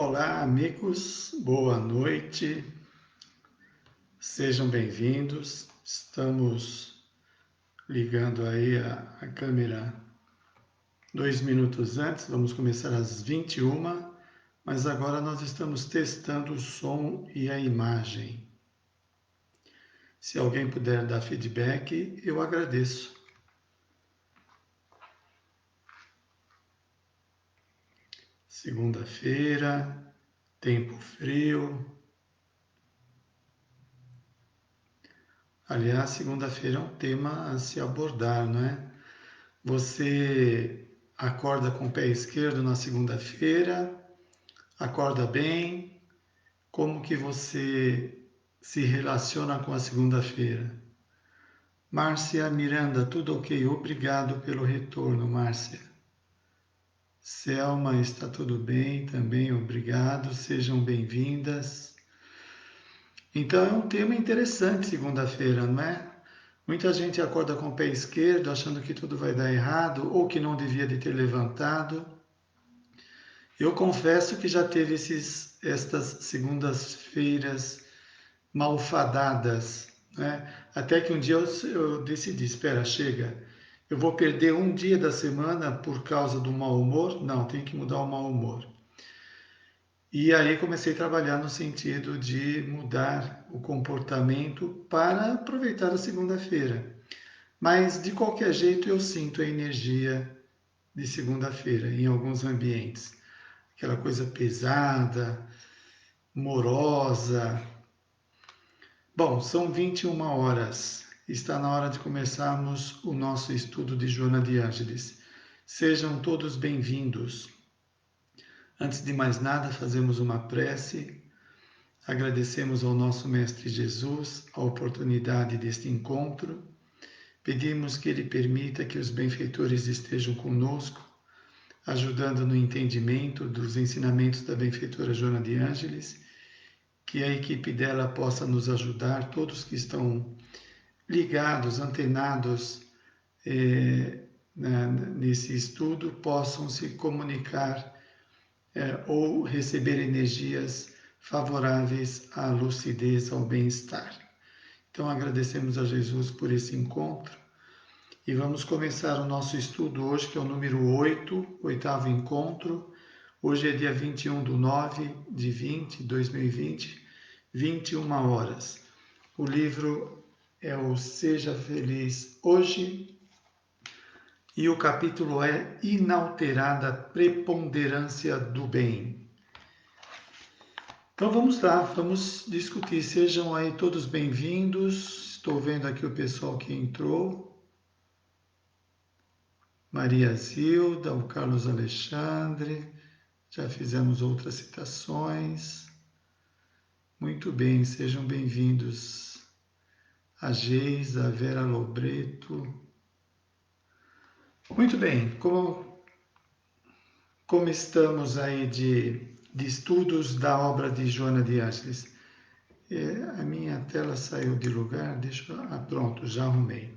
Olá, amigos, boa noite, sejam bem-vindos. Estamos ligando aí a câmera 2 minutos antes, vamos começar às 21, mas agora nós estamos testando o som e a imagem. Se alguém puder dar feedback, eu agradeço. Segunda-feira, tempo frio. Aliás, segunda-feira é um tema a se abordar, não é? Você acorda com o pé esquerdo na segunda-feira, acorda bem, como que você se relaciona com a segunda-feira? Márcia Miranda, tudo ok? Obrigado pelo retorno, Márcia. Selma, está tudo bem também, obrigado, sejam bem-vindas. Então é um tema interessante segunda-feira, não é? Muita gente acorda com o pé esquerdo, achando que tudo vai dar errado, ou que não devia de ter levantado. Eu confesso que já teve estas segundas-feiras malfadadas, né? Até que um dia eu decidi, espera, chega, eu vou perder um dia da semana por causa do mau humor? Não, tem que mudar o mau humor. E aí comecei a trabalhar no sentido de mudar o comportamento para aproveitar a segunda-feira. Mas de qualquer jeito eu sinto a energia de segunda-feira em alguns ambientes. Aquela coisa pesada, morosa. Bom, são 21 horas. Está na hora de começarmos o nosso estudo de Joana de Ângeles. Sejam todos bem-vindos. Antes de mais nada, fazemos uma prece. Agradecemos ao nosso Mestre Jesus a oportunidade deste encontro. Pedimos que Ele permita que os benfeitores estejam conosco, ajudando no entendimento dos ensinamentos da benfeitora Joana de Ângeles, que a equipe dela possa nos ajudar, todos que estão ligados, antenados nesse estudo, possam se comunicar ou receber energias favoráveis à lucidez, ao bem-estar. Então agradecemos a Jesus por esse encontro e vamos começar o nosso estudo hoje, que é o número 8, oitavo encontro. Hoje é dia 21/9/2020, 21 horas. O livro é o Seja Feliz Hoje e o capítulo é Inalterada Preponderância do Bem. Então vamos lá, vamos discutir. Sejam aí todos bem-vindos. Estou vendo aqui o pessoal que entrou. Maria Zilda, o Carlos Alexandre, já fizemos outras citações. Muito bem, sejam bem-vindos. A Geisa, a Vera Lobreto. Muito bem, como estamos aí de estudos da obra de Joana de Ângeles? A minha tela saiu de lugar, pronto, já arrumei.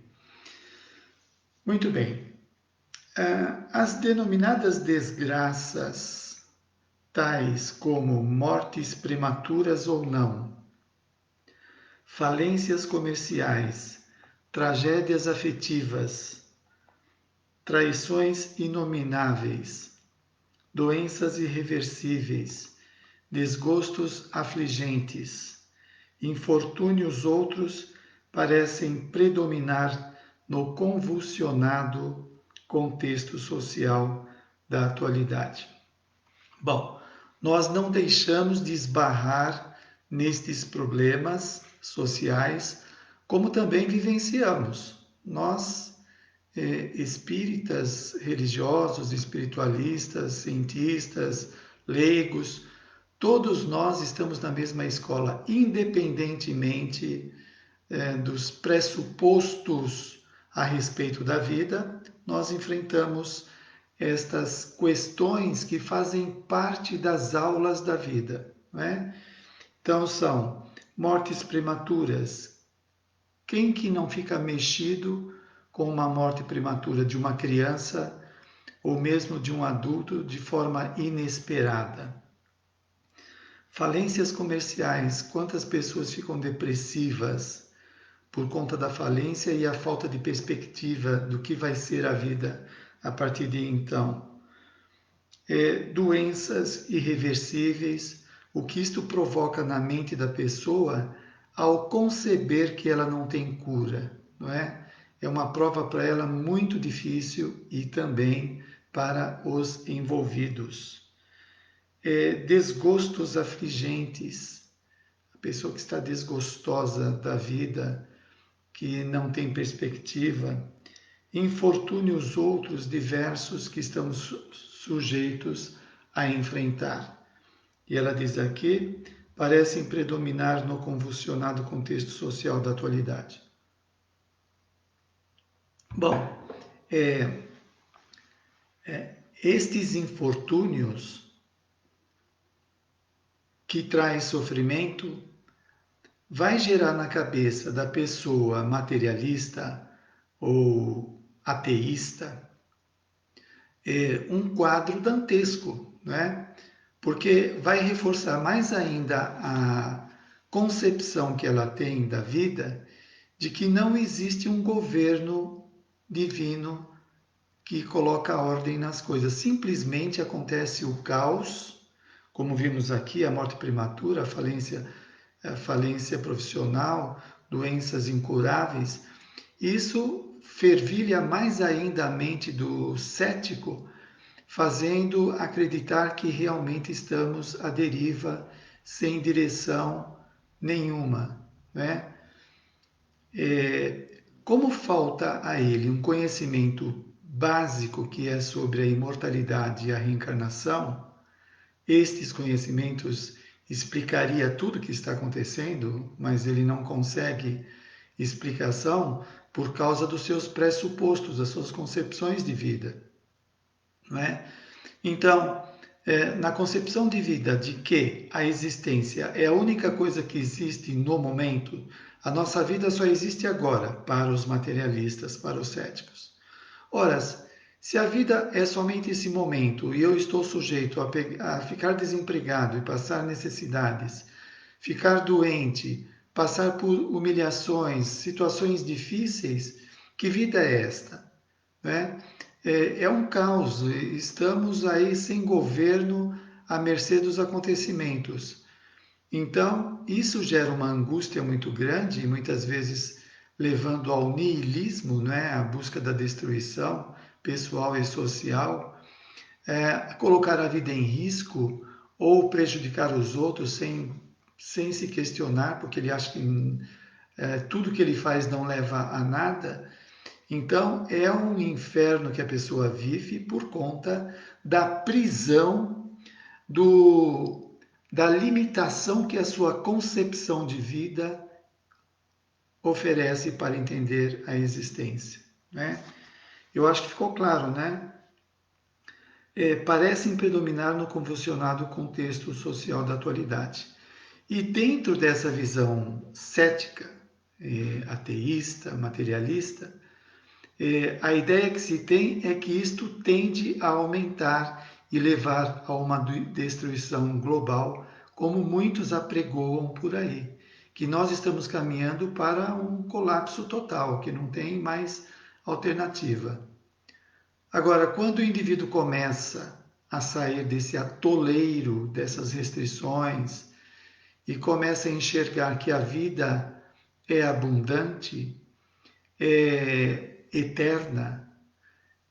Muito bem. As denominadas desgraças, tais como mortes prematuras ou não, falências comerciais, tragédias afetivas, traições inomináveis, doenças irreversíveis, desgostos afligentes, infortúnios outros parecem predominar no convulsionado contexto social da atualidade. Bom, nós não deixamos de esbarrar nestes problemas sociais, como também vivenciamos. Nós, espíritas, religiosos, espiritualistas, cientistas, leigos, todos nós estamos na mesma escola, independentemente dos pressupostos a respeito da vida, nós enfrentamos estas questões que fazem parte das aulas da vida, não é? Então são mortes prematuras. Quem que não fica mexido com uma morte prematura de uma criança ou mesmo de um adulto de forma inesperada? Falências comerciais, quantas pessoas ficam depressivas por conta da falência e a falta de perspectiva do que vai ser a vida a partir de então. Doenças irreversíveis, o que isto provoca na mente da pessoa ao conceber que ela não tem cura, não é? É uma prova para ela muito difícil e também para os envolvidos. Desgostos afligentes, a pessoa que está desgostosa da vida, que não tem perspectiva, infortúnios outros diversos que estamos sujeitos a enfrentar. E ela diz aqui, parecem predominar no convulsionado contexto social da atualidade. Bom, estes infortúnios que traz sofrimento vai gerar na cabeça da pessoa materialista ou ateísta um quadro dantesco, né? Porque vai reforçar mais ainda a concepção que ela tem da vida de que não existe um governo divino que coloca ordem nas coisas. Simplesmente acontece o caos, como vimos aqui, a morte prematura, a falência profissional, doenças incuráveis. Isso fervilha mais ainda a mente do cético, fazendo acreditar que realmente estamos à deriva, sem direção nenhuma, né? Como falta a ele um conhecimento básico que é sobre a imortalidade e a reencarnação, estes conhecimentos explicaria tudo o que está acontecendo, mas ele não consegue explicação por causa dos seus pressupostos, das suas concepções de vida, não é? Então, na concepção de vida de que a existência é a única coisa que existe no momento, a nossa vida só existe agora para os materialistas, para os céticos. Ora, se a vida é somente esse momento e eu estou sujeito a ficar desempregado e passar necessidades, ficar doente, passar por humilhações, situações difíceis, que vida é esta? Né? É um caos, estamos aí sem governo, à mercê dos acontecimentos. Então, isso gera uma angústia muito grande, muitas vezes levando ao niilismo, né? A busca da destruição pessoal e social, colocar a vida em risco ou prejudicar os outros sem se questionar, porque ele acha que tudo que ele faz não leva a nada. Então, é um inferno que a pessoa vive por conta da prisão, da limitação que a sua concepção de vida oferece para entender a existência, né? Eu acho que ficou claro, né? Parecem predominar no convulsionado contexto social da atualidade. E dentro dessa visão cética, ateísta, materialista, a ideia que se tem é que isto tende a aumentar e levar a uma destruição global, como muitos apregoam por aí, que nós estamos caminhando para um colapso total, que não tem mais alternativa. Agora, quando o indivíduo começa a sair desse atoleiro, dessas restrições, e começa a enxergar que a vida é abundante, é eterna,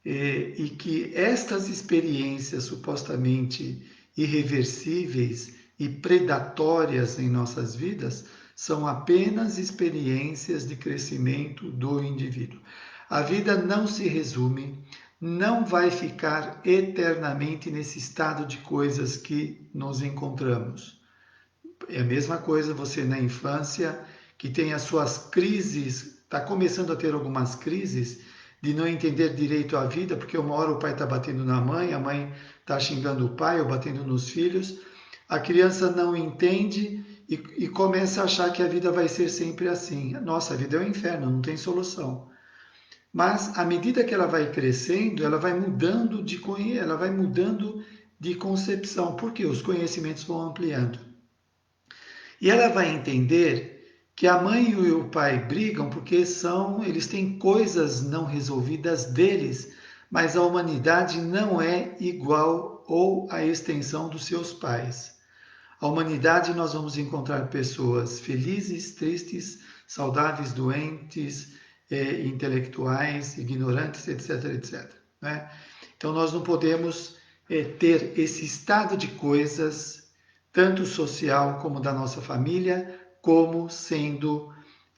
e que estas experiências supostamente irreversíveis e predatórias em nossas vidas são apenas experiências de crescimento do indivíduo. A vida não se resume, não vai ficar eternamente nesse estado de coisas que nos encontramos. É a mesma coisa você na infância, que tem as suas crises, está começando a ter algumas crises de não entender direito a vida, porque uma hora o pai está batendo na mãe, a mãe está xingando o pai ou batendo nos filhos, a criança não entende e começa a achar que a vida vai ser sempre assim. Nossa, a vida é um inferno, não tem solução. Mas à medida que ela vai crescendo, ela vai mudando de concepção, porque os conhecimentos vão ampliando. E ela vai entender que a mãe e o pai brigam porque eles têm coisas não resolvidas deles, mas a humanidade não é igual ou a extensão dos seus pais. A humanidade nós vamos encontrar pessoas felizes, tristes, saudáveis, doentes, intelectuais, ignorantes, etc, etc. Né? Então nós não podemos ter esse estado de coisas, tanto social como da nossa família, como sendo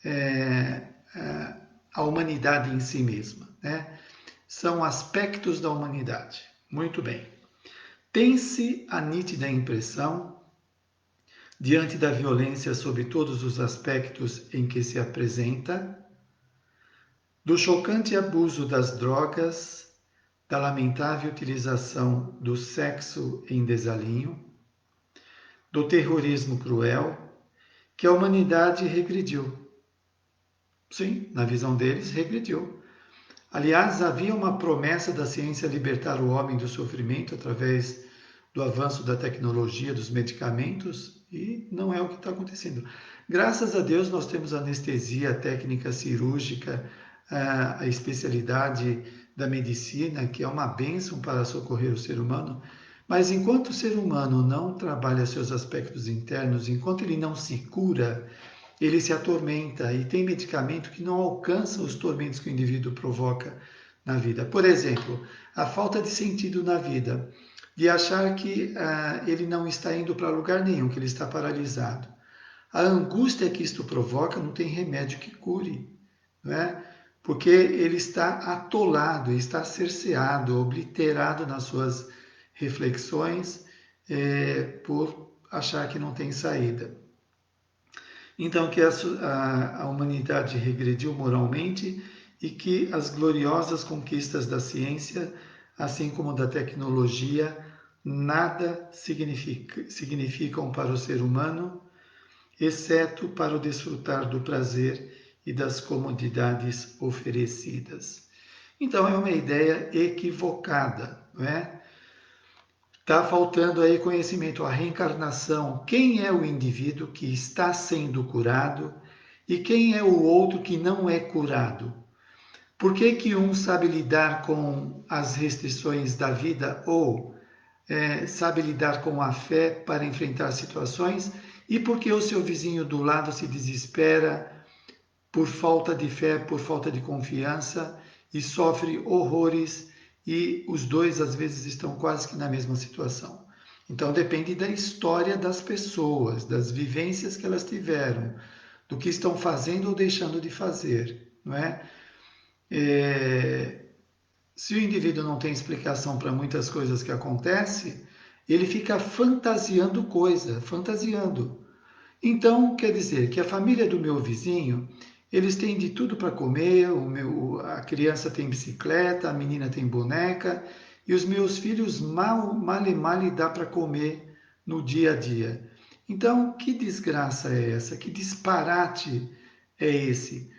é, a humanidade em si mesma. Né? São aspectos da humanidade. Muito bem. Tem-se a nítida impressão, diante da violência sob todos os aspectos em que se apresenta, do chocante abuso das drogas, da lamentável utilização do sexo em desalinho, do terrorismo cruel, que a humanidade regrediu. Sim, na visão deles, regrediu. Aliás, havia uma promessa da ciência libertar o homem do sofrimento através do avanço da tecnologia, dos medicamentos, e não é o que está acontecendo. Graças a Deus, nós temos anestesia, a técnica cirúrgica, a especialidade da medicina, que é uma bênção para socorrer o ser humano, mas enquanto o ser humano não trabalha seus aspectos internos, enquanto ele não se cura, ele se atormenta e tem medicamento que não alcança os tormentos que o indivíduo provoca na vida. Por exemplo, a falta de sentido na vida, de achar que ele não está indo para lugar nenhum, que ele está paralisado. A angústia que isto provoca não tem remédio que cure, não é? Porque ele está atolado, está cerceado, obliterado nas suas reflexões por achar que não tem saída. Então, que a humanidade regrediu moralmente e que as gloriosas conquistas da ciência, assim como da tecnologia, nada significam para o ser humano, exceto para o desfrutar do prazer e das comodidades oferecidas. Então, é uma ideia equivocada, não é? Está faltando aí conhecimento, a reencarnação. Quem é o indivíduo que está sendo curado e quem é o outro que não é curado? Por que que um sabe lidar com as restrições da vida ou sabe lidar com a fé para enfrentar situações e por que o seu vizinho do lado se desespera por falta de fé, por falta de confiança e sofre horrores e os dois às vezes estão quase que na mesma situação. Então depende da história das pessoas, das vivências que elas tiveram, do que estão fazendo ou deixando de fazer, não é? Se o indivíduo não tem explicação para muitas coisas que acontecem, ele fica fantasiando coisa, fantasiando. Então, quer dizer que a família do meu vizinho, eles têm de tudo para comer, a criança tem bicicleta, a menina tem boneca, e os meus filhos mal e mal dá para comer no dia a dia. Então, que desgraça é essa? Que disparate é esse?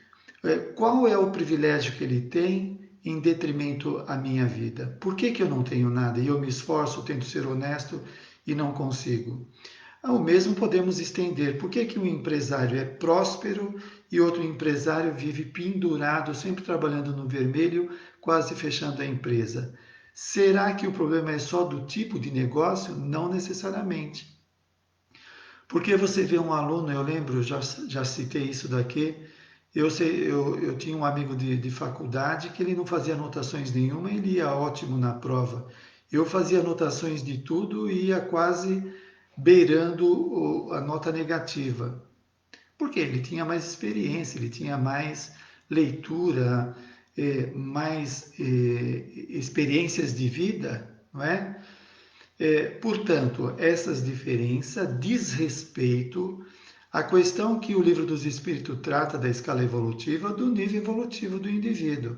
Qual é o privilégio que ele tem em detrimento à minha vida? Por que que eu não tenho nada e eu me esforço, tento ser honesto e não consigo? O mesmo podemos estender. Por que que um empresário é próspero e outro empresário vive pendurado, sempre trabalhando no vermelho, quase fechando a empresa? Será que o problema é só do tipo de negócio? Não necessariamente. Porque você vê um aluno, eu lembro, já citei isso daqui, eu tinha um amigo de faculdade que ele não fazia anotações nenhuma, ele ia ótimo na prova. Eu fazia anotações de tudo e ia quase beirando a nota negativa. Porque ele tinha mais experiência, ele tinha mais leitura, mais experiências de vida, não é? Portanto, essas diferenças diz respeito à questão que o Livro dos Espíritos trata da escala evolutiva, do nível evolutivo do indivíduo.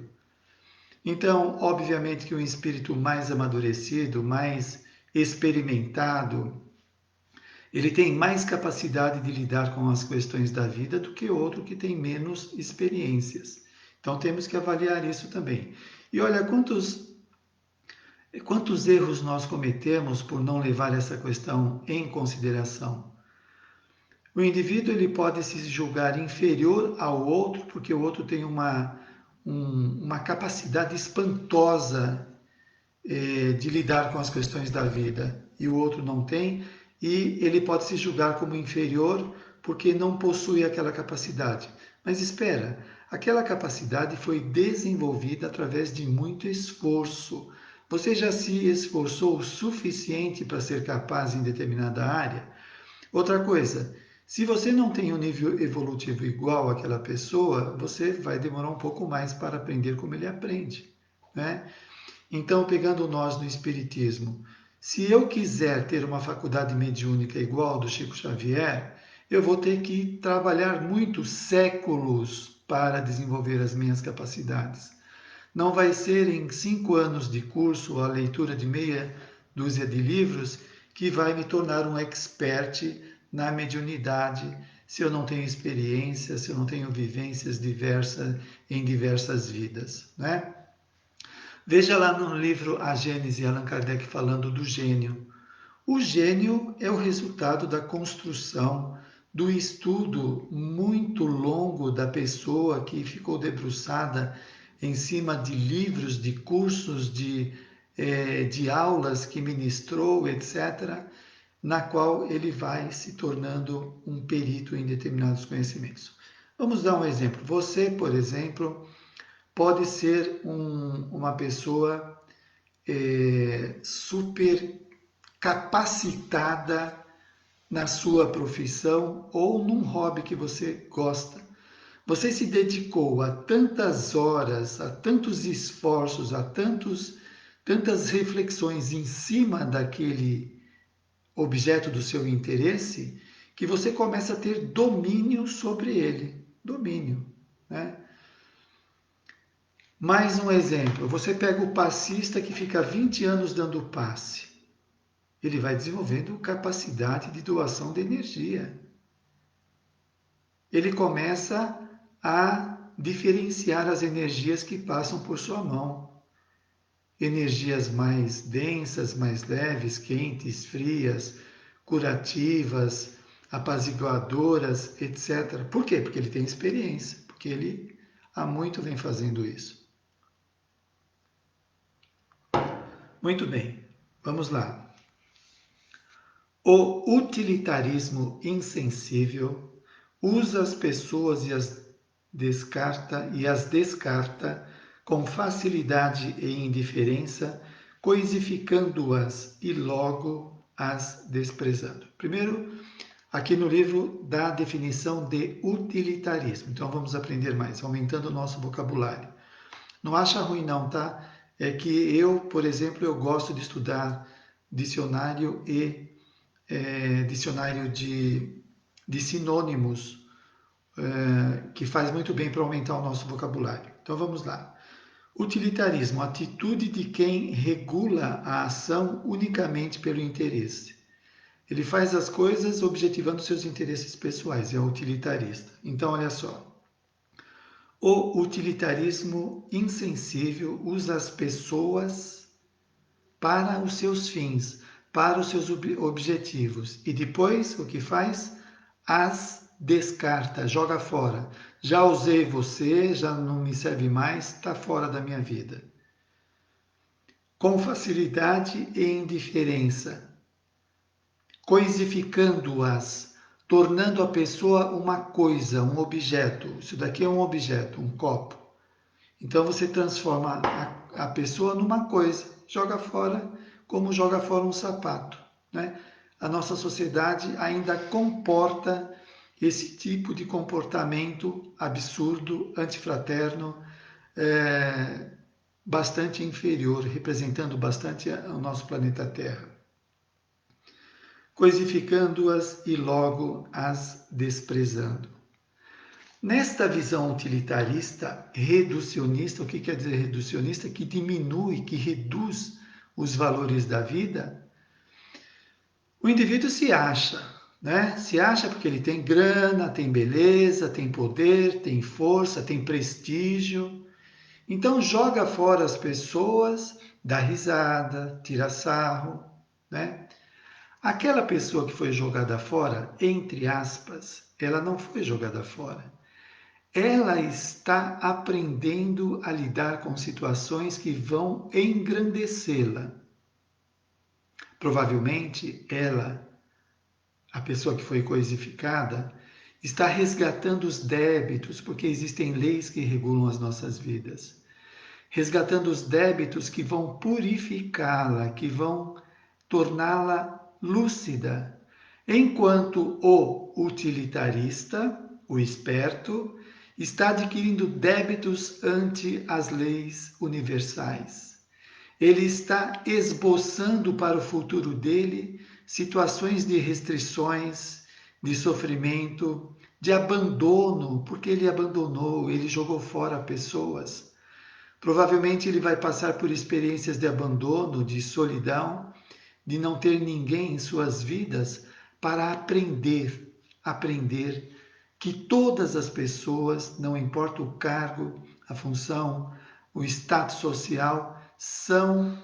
Então, obviamente que um espírito mais amadurecido, mais experimentado, ele tem mais capacidade de lidar com as questões da vida do que outro que tem menos experiências. Então, temos que avaliar isso também. E olha, quantos erros nós cometemos por não levar essa questão em consideração? O indivíduo ele pode se julgar inferior ao outro porque o outro tem uma capacidade espantosa de lidar com as questões da vida e o outro não tem, e ele pode se julgar como inferior porque não possui aquela capacidade. Mas espera, aquela capacidade foi desenvolvida através de muito esforço. Você já se esforçou o suficiente para ser capaz em determinada área? Outra coisa, se você não tem um nível evolutivo igual àquela pessoa, você vai demorar um pouco mais para aprender como ele aprende, né? Então, pegando nós no Espiritismo, se eu quiser ter uma faculdade mediúnica igual do Chico Xavier, eu vou ter que trabalhar muitos séculos para desenvolver as minhas capacidades. Não vai ser em 5 anos de curso, a leitura de meia dúzia de livros, que vai me tornar um expert na mediunidade, se eu não tenho experiência, se eu não tenho vivências diversas em diversas vidas, né? Veja lá no livro A Gênese, Allan Kardec falando do gênio. O gênio é o resultado da construção, do estudo muito longo da pessoa que ficou debruçada em cima de livros, de cursos, de aulas que ministrou, etc., na qual ele vai se tornando um perito em determinados conhecimentos. Vamos dar um exemplo. Você, por exemplo, pode ser uma pessoa super capacitada na sua profissão ou num hobby que você gosta. Você se dedicou a tantas horas, a tantos esforços, a tantas reflexões em cima daquele objeto do seu interesse, que você começa a ter domínio sobre ele. Domínio, né? Mais um exemplo, você pega o passista que fica 20 anos dando passe. Ele vai desenvolvendo capacidade de doação de energia. Ele começa a diferenciar as energias que passam por sua mão. Energias mais densas, mais leves, quentes, frias, curativas, apaziguadoras, etc. Por quê? Porque ele tem experiência, porque ele há muito vem fazendo isso. Muito bem, vamos lá. O utilitarismo insensível usa as pessoas e as descarta com facilidade e indiferença, coisificando-as e logo as desprezando. Primeiro, aqui no livro dá a definição de utilitarismo. Então vamos aprender mais, aumentando o nosso vocabulário. Não acha ruim não, tá? É que eu, por exemplo, eu gosto de estudar dicionário e dicionário de sinônimos, que faz muito bem para aumentar o nosso vocabulário. Então vamos lá. Utilitarismo, atitude de quem regula a ação unicamente pelo interesse. Ele faz as coisas objetivando seus interesses pessoais, é utilitarista. Então, olha só. O utilitarismo insensível usa as pessoas para os seus fins, para os seus objetivos. E depois, o que faz? As descarta, joga fora. Já usei você, já não me serve mais, está fora da minha vida. Com facilidade e indiferença, coisificando-as, tornando a pessoa uma coisa, um objeto. Isso daqui é um objeto, um copo. Então você transforma a pessoa numa coisa, joga fora como joga fora um sapato, né? A nossa sociedade ainda comporta esse tipo de comportamento absurdo, antifraterno, bastante inferior, representando bastante o nosso planeta Terra. Coisificando-as e logo as desprezando. Nesta visão utilitarista, reducionista, o que quer dizer reducionista? Que diminui, que reduz os valores da vida, o indivíduo se acha, né? Se acha porque ele tem grana, tem beleza, tem poder, tem força, tem prestígio. Então joga fora as pessoas, dá risada, tira sarro, né? Aquela pessoa que foi jogada fora, entre aspas, ela não foi jogada fora. Ela está aprendendo a lidar com situações que vão engrandecê-la. Provavelmente ela, a pessoa que foi coisificada, está resgatando os débitos, porque existem leis que regulam as nossas vidas. Resgatando os débitos que vão purificá-la, que vão torná-la lúcida. Enquanto o utilitarista, o esperto, está adquirindo débitos ante as leis universais. Ele está esboçando para o futuro dele situações de restrições, de sofrimento, de abandono, porque ele abandonou, ele jogou fora pessoas. Provavelmente ele vai passar por experiências de abandono, de solidão, de não ter ninguém em suas vidas para aprender que todas as pessoas, não importa o cargo, a função, o status social, são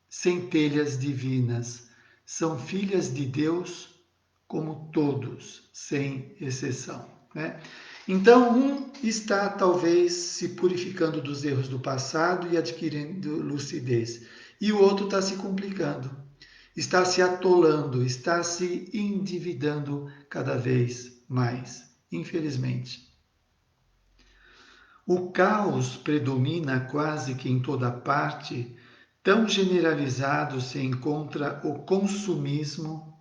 centelhas divinas, são filhas de Deus como todos, sem exceção, né? Então, um está talvez se purificando dos erros do passado e adquirindo lucidez, e o outro está se complicando, está se atolando, está se endividando cada vez mais, infelizmente. O caos predomina quase que em toda parte, tão generalizado se encontra o consumismo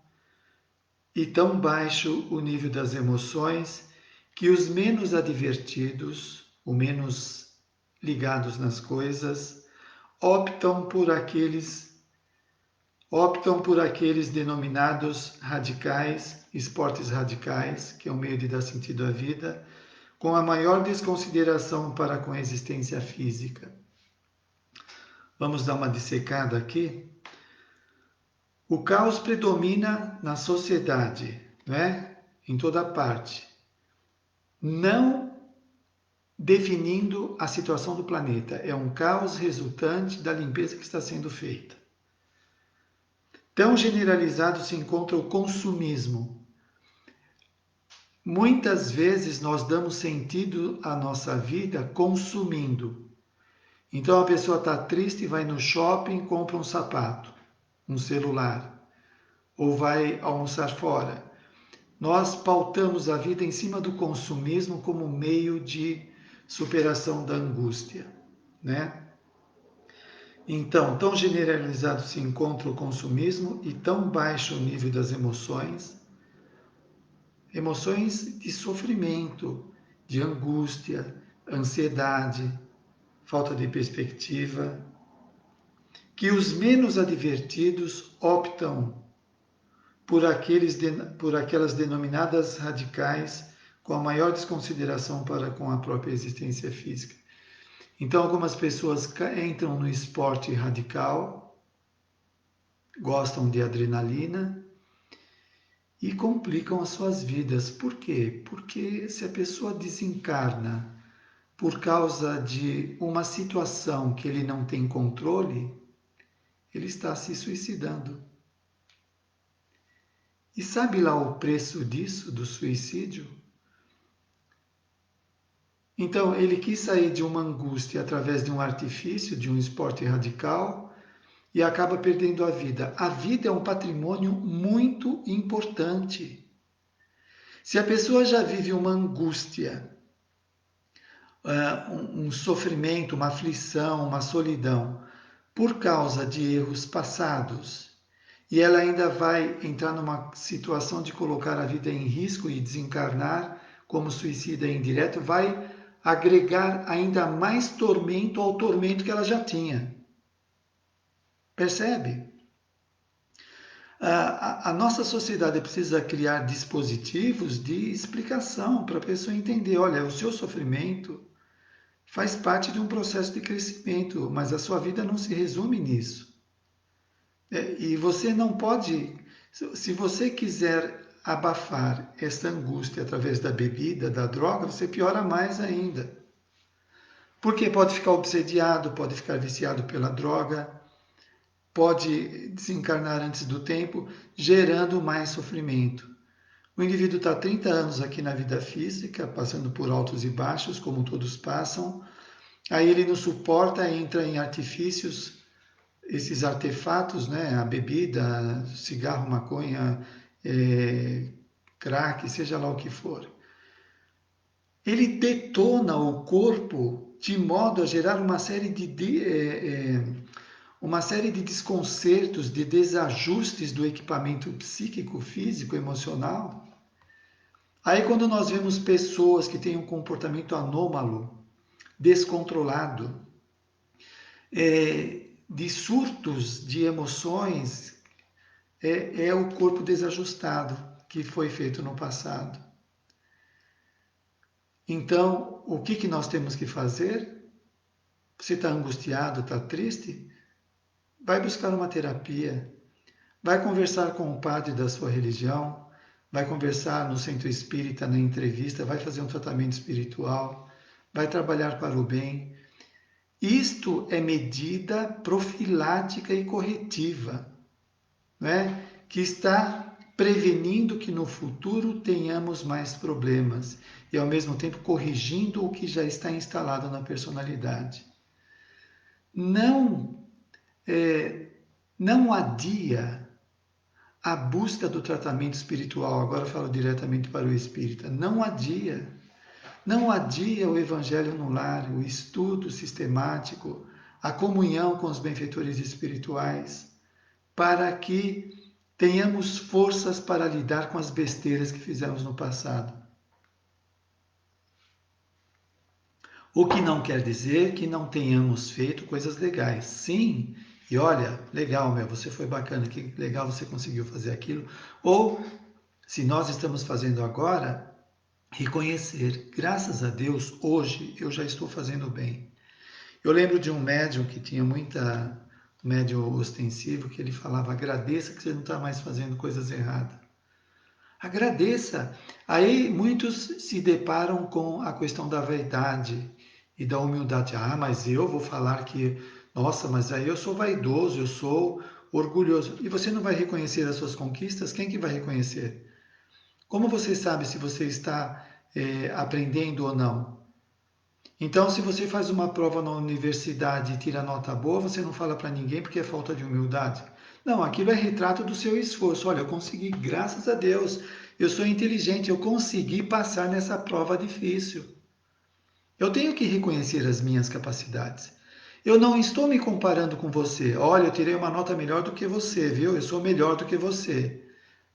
e tão baixo o nível das emoções que os menos advertidos, os menos ligados nas coisas, optam por aqueles denominados radicais, esportes radicais, que é um meio de dar sentido à vida, com a maior desconsideração para com a existência física. Vamos dar uma dissecada aqui. O caos predomina na sociedade, não é? Em toda parte, não definindo a situação do planeta. É um caos resultante da limpeza que está sendo feita. Tão generalizado se encontra o consumismo. Muitas vezes nós damos sentido à nossa vida consumindo. Então a pessoa está triste, vai no shopping, compra um sapato, um celular, ou vai almoçar fora. Nós pautamos a vida em cima do consumismo como meio de superação da angústia, né? Então, tão generalizado se encontra o consumismo e tão baixo o nível das emoções de sofrimento, de angústia, ansiedade, falta de perspectiva, que os menos advertidos optam por aquelas denominadas radicais com a maior desconsideração para com a própria existência física. Então, algumas pessoas entram no esporte radical, gostam de adrenalina e complicam as suas vidas. Por quê? Porque se a pessoa desencarna por causa de uma situação que ele não tem controle, ele está se suicidando. E sabe lá o preço disso, do suicídio? Então, ele quis sair de uma angústia através de um artifício, de um esporte radical, e acaba perdendo a vida. A vida é um patrimônio muito importante. Se a pessoa já vive uma angústia, um sofrimento, uma aflição, uma solidão, por causa de erros passados, e ela ainda vai entrar numa situação de colocar a vida em risco e desencarnar como suicida indireto, vai agregar ainda mais tormento ao tormento que ela já tinha. Percebe? A nossa sociedade precisa criar dispositivos de explicação para a pessoa entender, olha, o seu sofrimento faz parte de um processo de crescimento, mas a sua vida não se resume nisso. E você não pode, se você quiser abafar essa angústia através da bebida, da droga, você piora mais ainda. Porque pode ficar obsediado, pode ficar viciado pela droga, pode desencarnar antes do tempo, gerando mais sofrimento. O indivíduo está 30 anos aqui na vida física, passando por altos e baixos, como todos passam. Aí ele não suporta, entra em artifícios, esses artefatos, né? A bebida, cigarro, maconha, crack, seja lá o que for. Ele detona o corpo de modo a gerar uma série de desconcertos, de desajustes do equipamento psíquico, físico, emocional. Aí quando nós vemos pessoas que têm um comportamento anômalo, descontrolado, de surtos de emoções, é o corpo desajustado que foi feito no passado. Então, o que nós temos que fazer? Você está angustiado, está triste? Vai buscar uma terapia, vai conversar com o padre da sua religião, vai conversar no centro espírita, na entrevista, vai fazer um tratamento espiritual, vai trabalhar para o bem. Isto é medida profilática e corretiva, né? Que está prevenindo que no futuro tenhamos mais problemas e, ao mesmo tempo, corrigindo o que já está instalado na personalidade. Não, não adia a busca do tratamento espiritual, agora eu falo diretamente para o espírita, não adia. Não adia o evangelho no lar, o estudo sistemático, a comunhão com os benfeitores espirituais, para que tenhamos forças para lidar com as besteiras que fizemos no passado. O que não quer dizer que não tenhamos feito coisas legais. Sim, e olha, legal, você foi bacana, que legal você conseguiu fazer aquilo. Ou, se nós estamos fazendo agora, reconhecer, graças a Deus, hoje eu já estou fazendo bem. Eu lembro de um médium que tinha médium ostensivo, que ele falava, agradeça que você não está mais fazendo coisas erradas. Agradeça. Aí muitos se deparam com a questão da vaidade e da humildade. Ah, mas eu vou falar que, nossa, mas aí eu sou vaidoso, eu sou orgulhoso. E você não vai reconhecer as suas conquistas? Quem que vai reconhecer? Como você sabe se você está aprendendo ou não? Então, se você faz uma prova na universidade e tira nota boa, você não fala para ninguém porque é falta de humildade. Não, aquilo é retrato do seu esforço. Olha, eu consegui, graças a Deus. Eu sou inteligente, eu consegui passar nessa prova difícil. Eu tenho que reconhecer as minhas capacidades. Eu não estou me comparando com você. Olha, eu tirei uma nota melhor do que você, viu? Eu sou melhor do que você.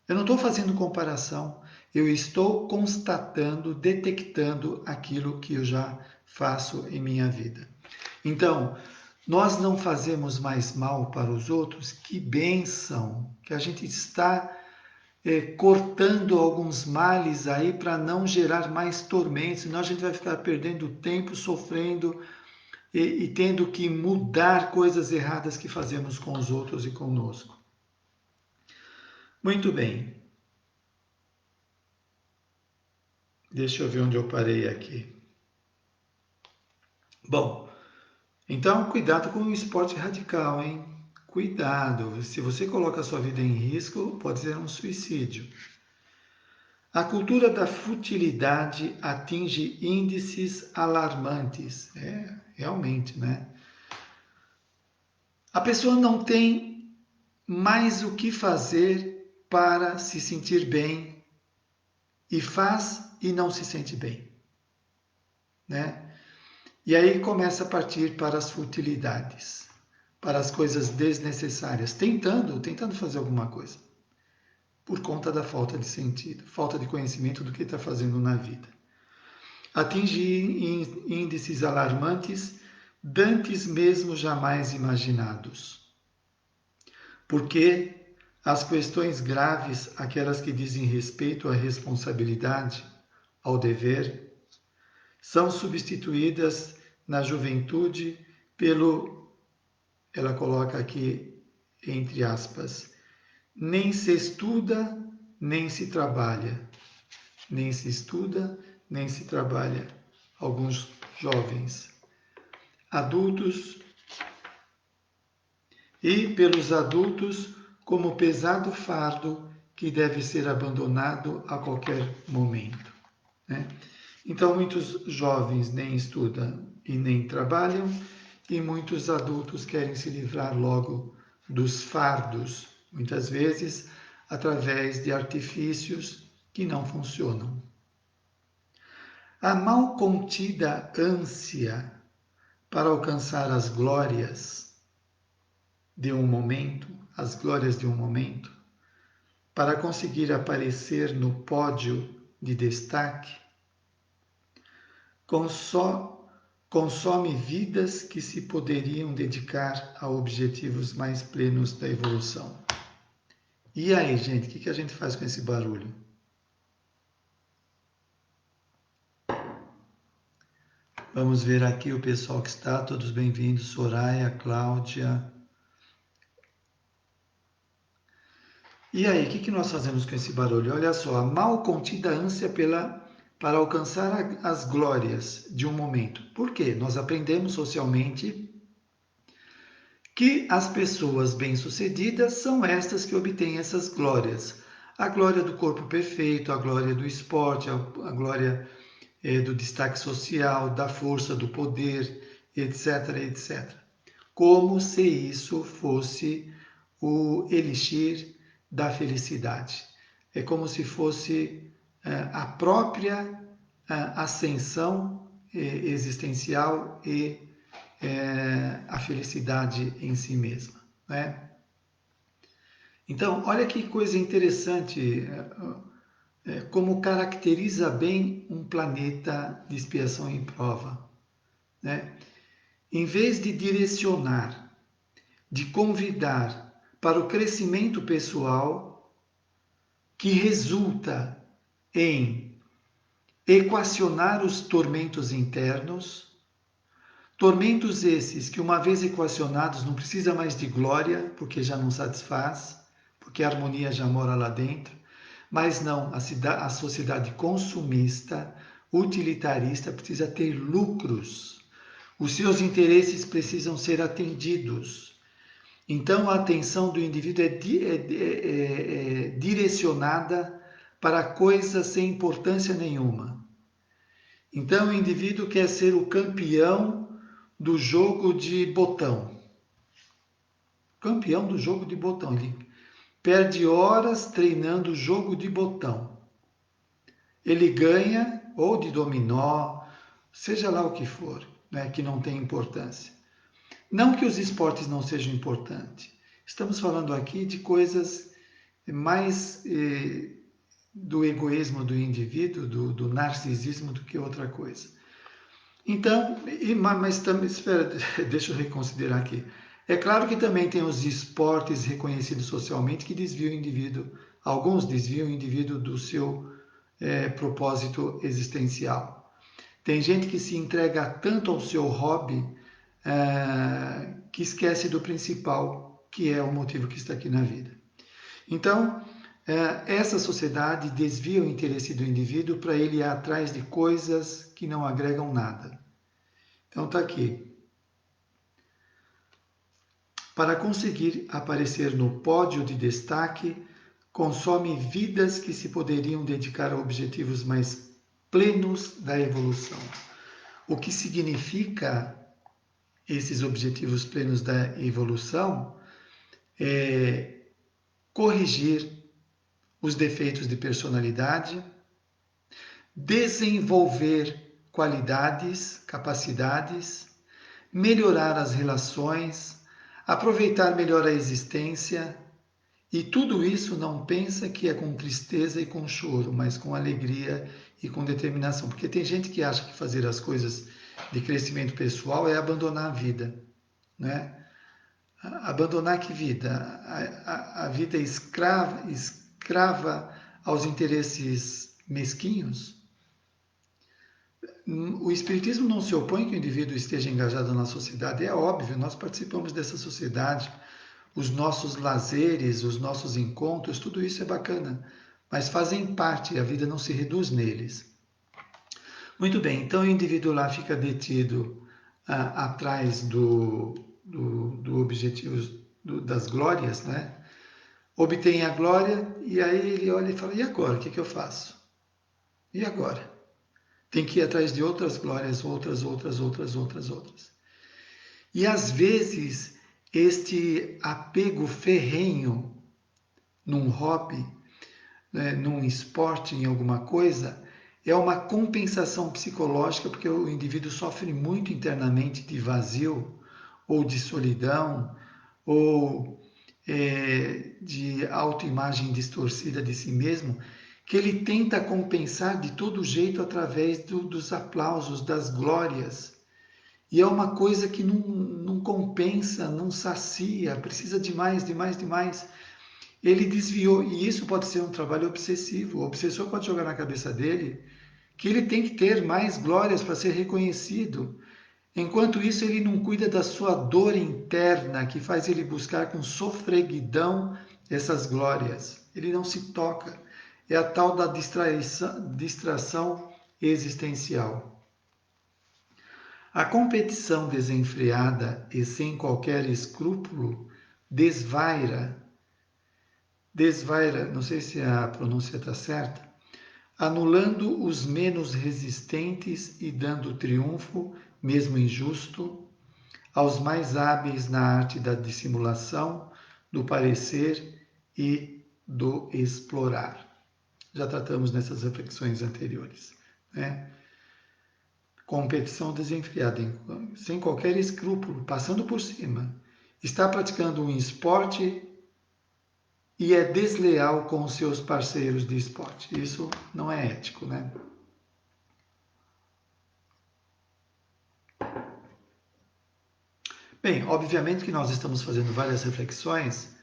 Eu não estou fazendo comparação. Eu estou constatando, detectando aquilo que eu já faço em minha vida. Então, nós não fazemos mais mal para os outros, que bênção, que a gente está cortando alguns males aí para não gerar mais tormentos, senão a gente vai ficar perdendo tempo, sofrendo e tendo que mudar coisas erradas que fazemos com os outros e conosco. Muito bem. Deixa eu ver onde eu parei aqui. Bom, então cuidado com o esporte radical, hein? Cuidado, se você coloca a sua vida em risco, pode ser um suicídio. A cultura da futilidade atinge índices alarmantes. Realmente, né? A pessoa não tem mais o que fazer para se sentir bem e faz e não se sente bem, né? E aí começa a partir para as futilidades, para as coisas desnecessárias, tentando fazer alguma coisa, por conta da falta de sentido, falta de conhecimento do que está fazendo na vida. Atinge índices alarmantes, dantes mesmo jamais imaginados. Porque as questões graves, aquelas que dizem respeito à responsabilidade, ao dever, são substituídas na juventude ela coloca aqui entre aspas, nem se estuda, nem se trabalha. Nem se estuda, nem se trabalha. Alguns jovens adultos e pelos adultos como pesado fardo que deve ser abandonado a qualquer momento, né? Então, muitos jovens nem estudam e nem trabalham, e muitos adultos querem se livrar logo dos fardos, muitas vezes através de artifícios que não funcionam. A mal contida ânsia para alcançar as glórias de um momento, as glórias de um momento, para conseguir aparecer no pódio de destaque, consome vidas que se poderiam dedicar a objetivos mais plenos da evolução. E aí, gente, o que a gente faz com esse barulho? Vamos ver aqui o pessoal que está, todos bem-vindos, Soraya, Cláudia. E aí, o que nós fazemos com esse barulho? Olha só, a mal contida ânsia para alcançar as glórias de um momento. Por quê? Nós aprendemos socialmente que as pessoas bem-sucedidas são estas que obtêm essas glórias. A glória do corpo perfeito, a glória do esporte, a glória do destaque social, da força, do poder, etc, etc. Como se isso fosse o elixir da felicidade. É como se fosse a própria ascensão existencial e a felicidade em si mesma, né? Então, olha que coisa interessante, como caracteriza bem um planeta de expiação e prova, né? Em vez de direcionar, de convidar para o crescimento pessoal, que resulta em equacionar os tormentos internos, tormentos esses que, uma vez equacionados, não precisa mais de glória, porque já não satisfaz, porque a harmonia já mora lá dentro, mas não, a sociedade consumista, utilitarista, precisa ter lucros, os seus interesses precisam ser atendidos. Então, a atenção do indivíduo é direcionada para coisas sem importância nenhuma. Então, o indivíduo quer ser o campeão do jogo de botão. Campeão do jogo de botão. Ele perde horas treinando o jogo de botão. Ele ganha, ou de dominó, seja lá o que for, né, que não tem importância. Não que os esportes não sejam importantes. Estamos falando aqui de coisas mais do egoísmo do indivíduo, do narcisismo, do que outra coisa. Então, mas também, espera, deixa eu reconsiderar aqui. É claro que também tem os esportes reconhecidos socialmente que desviam o indivíduo, alguns desviam o indivíduo do seu propósito existencial. Tem gente que se entrega tanto ao seu hobby que esquece do principal, que é o motivo que está aqui na vida. Então, essa sociedade desvia o interesse do indivíduo para ele ir atrás de coisas que não agregam nada. Então está aqui. Para conseguir aparecer no pódio de destaque, consome vidas que se poderiam dedicar a objetivos mais plenos da evolução. O que significa esses objetivos plenos da evolução é corrigir os defeitos de personalidade, desenvolver qualidades, capacidades, melhorar as relações, aproveitar melhor a existência, e tudo isso não pensa que é com tristeza e com choro, mas com alegria e com determinação. Porque tem gente que acha que fazer as coisas de crescimento pessoal é abandonar a vida, né? Abandonar que vida? A vida escrava aos interesses mesquinhos? O Espiritismo não se opõe que o indivíduo esteja engajado na sociedade, é óbvio, nós participamos dessa sociedade, os nossos lazeres, os nossos encontros, tudo isso é bacana, mas fazem parte, a vida não se reduz neles. Muito bem, então o indivíduo lá fica detido atrás do objetivo das glórias, né? Obtém a glória e aí ele olha e fala: e agora? O que eu faço? E agora? Tem que ir atrás de outras glórias, outras. E às vezes este apego ferrenho num hobby, né, num esporte, em alguma coisa, é uma compensação psicológica, porque o indivíduo sofre muito internamente de vazio, ou de solidão, ou de autoimagem distorcida de si mesmo, que ele tenta compensar de todo jeito através dos aplausos, das glórias. E é uma coisa que não compensa, não sacia, precisa de mais, de mais, de mais. Ele desviou, e isso pode ser um trabalho obsessivo. O obsessor pode jogar na cabeça dele que ele tem que ter mais glórias para ser reconhecido. Enquanto isso, ele não cuida da sua dor interna, que faz ele buscar com sofreguidão essas glórias. Ele não se toca. É a tal da distração existencial. A competição desenfreada e sem qualquer escrúpulo desvaira, não sei se a pronúncia está certa, anulando os menos resistentes e dando triunfo, mesmo injusto, aos mais hábeis na arte da dissimulação, do parecer e do explorar. Já tratamos nessas reflexões anteriores, né? Competição desenfreada, sem qualquer escrúpulo, passando por cima. Está praticando um esporte e é desleal com os seus parceiros de esporte. Isso não é ético, né? Bem, obviamente que nós estamos fazendo várias reflexões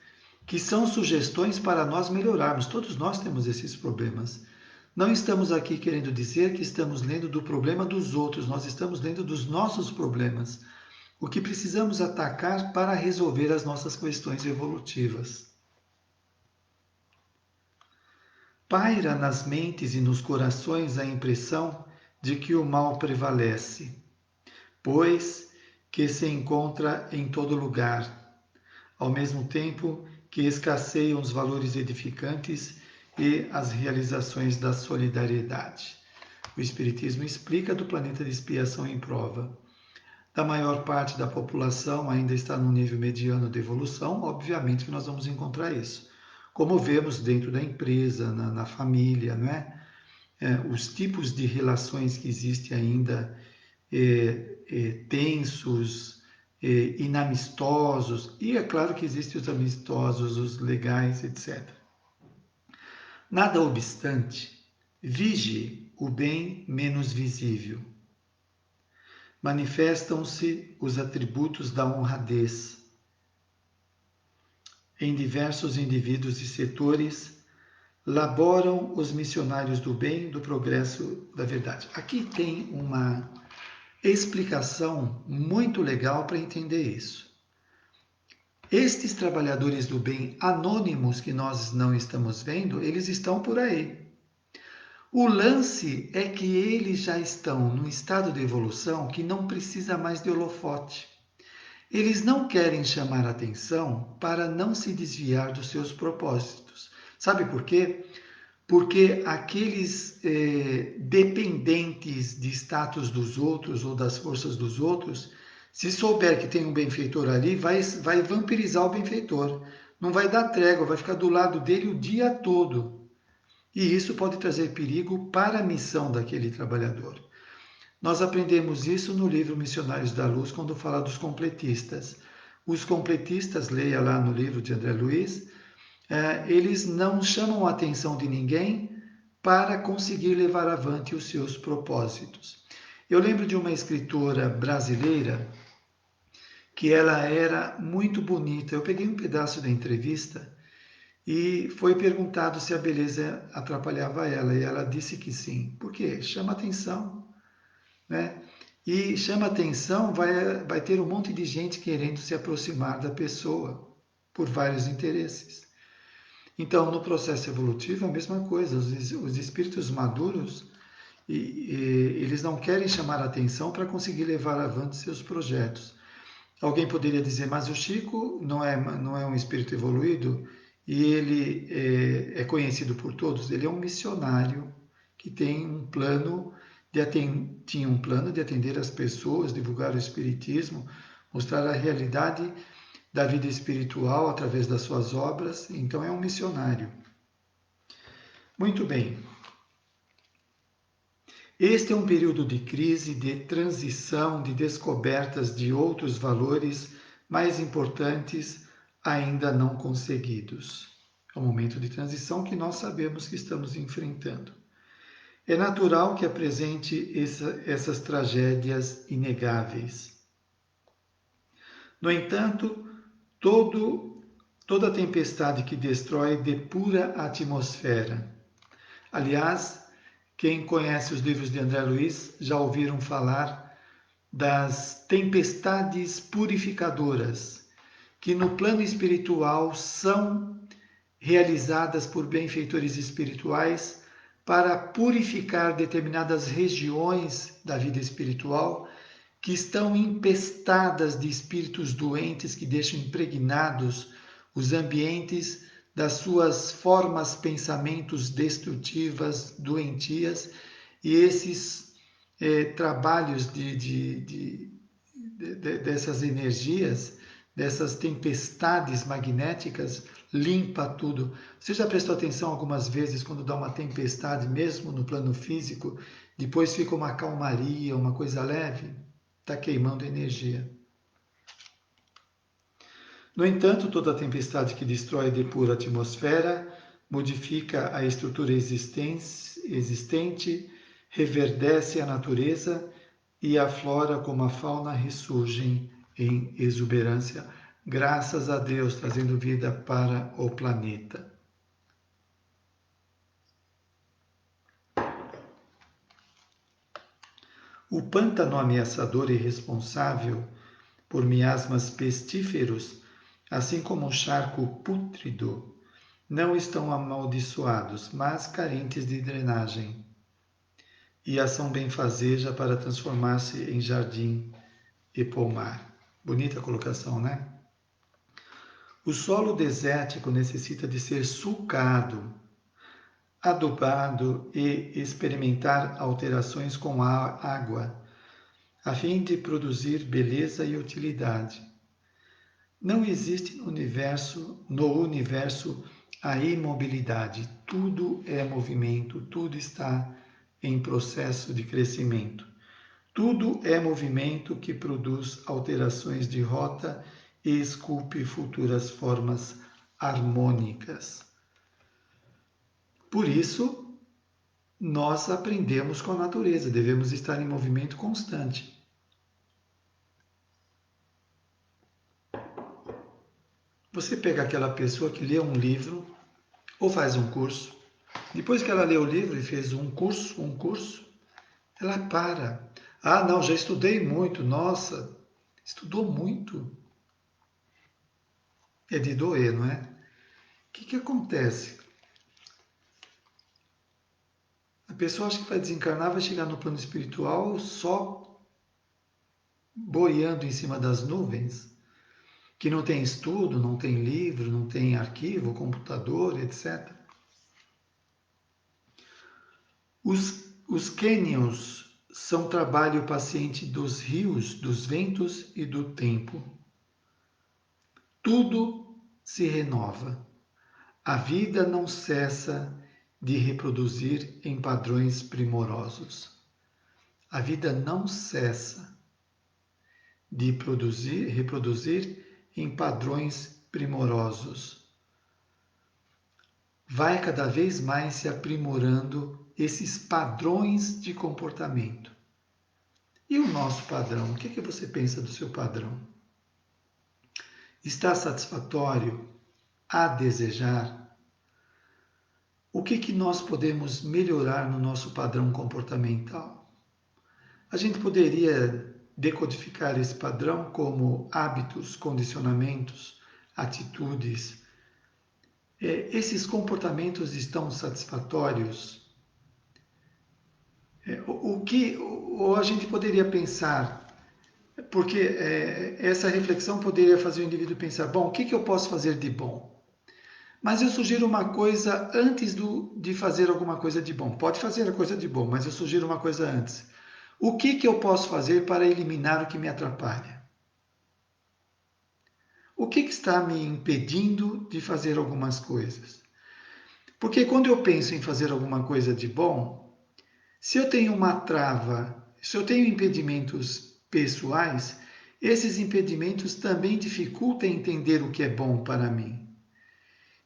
que são sugestões para nós melhorarmos. Todos nós temos esses problemas. Não estamos aqui querendo dizer que estamos lendo do problema dos outros, nós estamos lendo dos nossos problemas. O que precisamos atacar para resolver as nossas questões evolutivas. Paira nas mentes e nos corações a impressão de que o mal prevalece, pois que se encontra em todo lugar, ao mesmo tempo que escasseiam os valores edificantes e as realizações da solidariedade. O Espiritismo explica do planeta de expiação em prova. Da maior parte da população ainda está no nível mediano de evolução, obviamente que nós vamos encontrar isso. Como vemos dentro da empresa, na família, não é? Os tipos de relações que existem ainda tensos, inamistosos, e é claro que existem os amistosos, os legais, etc. Nada obstante, vige o bem menos visível. Manifestam-se os atributos da honradez. Em diversos indivíduos e setores, laboram os missionários do bem, do progresso, da verdade. Aqui tem uma explicação muito legal para entender isso. Estes trabalhadores do bem anônimos que nós não estamos vendo, eles estão por aí. O lance é que eles já estão num estado de evolução que não precisa mais de holofote. Eles não querem chamar atenção para não se desviar dos seus propósitos. Sabe por quê? Porque aqueles dependentes de status dos outros ou das forças dos outros, se souber que tem um benfeitor ali, vai vampirizar o benfeitor. Não vai dar trégua, vai ficar do lado dele o dia todo. E isso pode trazer perigo para a missão daquele trabalhador. Nós aprendemos isso no livro Missionários da Luz, quando fala dos completistas. Os completistas, leia lá no livro de André Luiz, eles não chamam a atenção de ninguém para conseguir levar avante os seus propósitos. Eu lembro de uma escritora brasileira que ela era muito bonita. Eu peguei um pedaço da entrevista e foi perguntado se a beleza atrapalhava ela, e ela disse que sim. Por quê? Chama atenção, né? E chama atenção, vai ter um monte de gente querendo se aproximar da pessoa por vários interesses. Então, no processo evolutivo é a mesma coisa. Os espíritos maduros, eles não querem chamar atenção para conseguir levar avante seus projetos. Alguém poderia dizer, mas o Chico não é um espírito evoluído e ele é conhecido por todos. Ele é um missionário que tem um plano tinha um plano de atender as pessoas, divulgar o espiritismo, mostrar a realidade da vida espiritual através das suas obras. Então é um missionário. Muito bem. Este é um período de crise, de transição, de descobertas de outros valores mais importantes ainda não conseguidos. É um momento de transição que nós sabemos que estamos enfrentando. É natural que apresente essas tragédias inegáveis. No entanto, toda tempestade que destrói depura a atmosfera. Aliás, quem conhece os livros de André Luiz já ouviram falar das tempestades purificadoras, que no plano espiritual são realizadas por benfeitores espirituais para purificar determinadas regiões da vida espiritual que estão empestadas de espíritos doentes que deixam impregnados os ambientes das suas formas, pensamentos destrutivas, doentias, e esses trabalhos dessas energias, dessas tempestades magnéticas, limpa tudo. Você já prestou atenção algumas vezes quando dá uma tempestade, mesmo no plano físico, depois fica uma calmaria, uma coisa leve? Está queimando energia. No entanto, toda tempestade que destrói e depura a atmosfera modifica a estrutura existente, reverdece a natureza e a flora como a fauna ressurgem em exuberância, graças a Deus, trazendo vida para o planeta. O pântano ameaçador e responsável por miasmas pestíferos, assim como o charco pútrido, não estão amaldiçoados, mas carentes de drenagem e ação benfazeja para transformar-se em jardim e pomar. Bonita colocação, né? O solo desértico necessita de ser sulcado, adubado e experimentar alterações com a água, a fim de produzir beleza e utilidade. Não existe no universo a imobilidade. Tudo é movimento, tudo está em processo de crescimento. Tudo é movimento que produz alterações de rota e esculpe futuras formas harmônicas. Por isso, nós aprendemos com a natureza, devemos estar em movimento constante. Você pega aquela pessoa que lê um livro ou faz um curso, depois que ela lê o livro e fez um curso, ela para. Ah, não, já estudei muito, nossa, estudou muito. É de doer, não é? O que acontece? A pessoa acha que vai desencarnar, vai chegar no plano espiritual só boiando em cima das nuvens, que não tem estudo, não tem livro, não tem arquivo, computador, etc. Os cânions são trabalho paciente dos rios, dos ventos e do tempo. Tudo se renova. A vida não cessa de reproduzir em padrões primorosos. A vida não cessa de reproduzir em padrões primorosos. Vai cada vez mais se aprimorando esses padrões de comportamento. E o nosso padrão? O que você pensa do seu padrão? Está satisfatório? A desejar? O que nós podemos melhorar no nosso padrão comportamental? A gente poderia decodificar esse padrão como hábitos, condicionamentos, atitudes. Esses comportamentos estão satisfatórios? Ou a gente poderia pensar, Porque essa reflexão poderia fazer o indivíduo pensar, bom, o que, que eu posso fazer de bom? Mas eu sugiro uma coisa antes de fazer alguma coisa de bom. Pode fazer a coisa de bom, mas eu sugiro uma coisa antes. O que, que eu posso fazer para eliminar o que me atrapalha? O que, que está me impedindo de fazer algumas coisas? Porque quando eu penso em fazer alguma coisa de bom, se eu tenho uma trava, se eu tenho impedimentos pessoais, esses impedimentos também dificultam entender o que é bom para mim.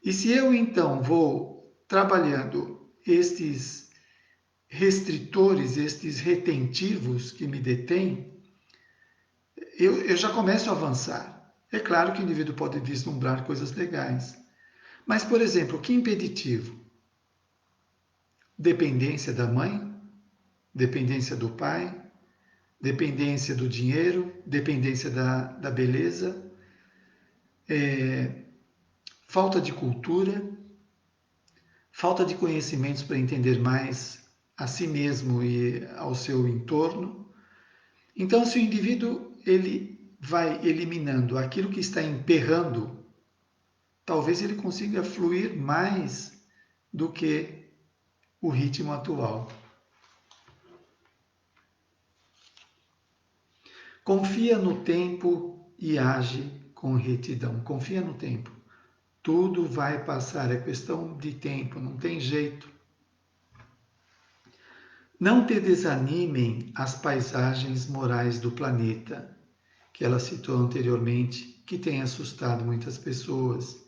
E se eu então vou trabalhando estes restritores, estes retentivos que me detêm, eu já começo a avançar. É claro que o indivíduo pode vislumbrar coisas legais. Mas, por exemplo, que impeditivo? Dependência da mãe, dependência do pai, dependência do dinheiro, dependência da beleza, falta de cultura, falta de conhecimentos para entender mais a si mesmo e ao seu entorno. Então, se o indivíduo ele vai eliminando aquilo que está emperrando, talvez ele consiga fluir mais do que o ritmo atual. Confia no tempo e age com retidão. Confia no tempo. Tudo vai passar, é questão de tempo, não tem jeito. Não te desanimem as paisagens morais do planeta, que ela citou anteriormente, que tem assustado muitas pessoas,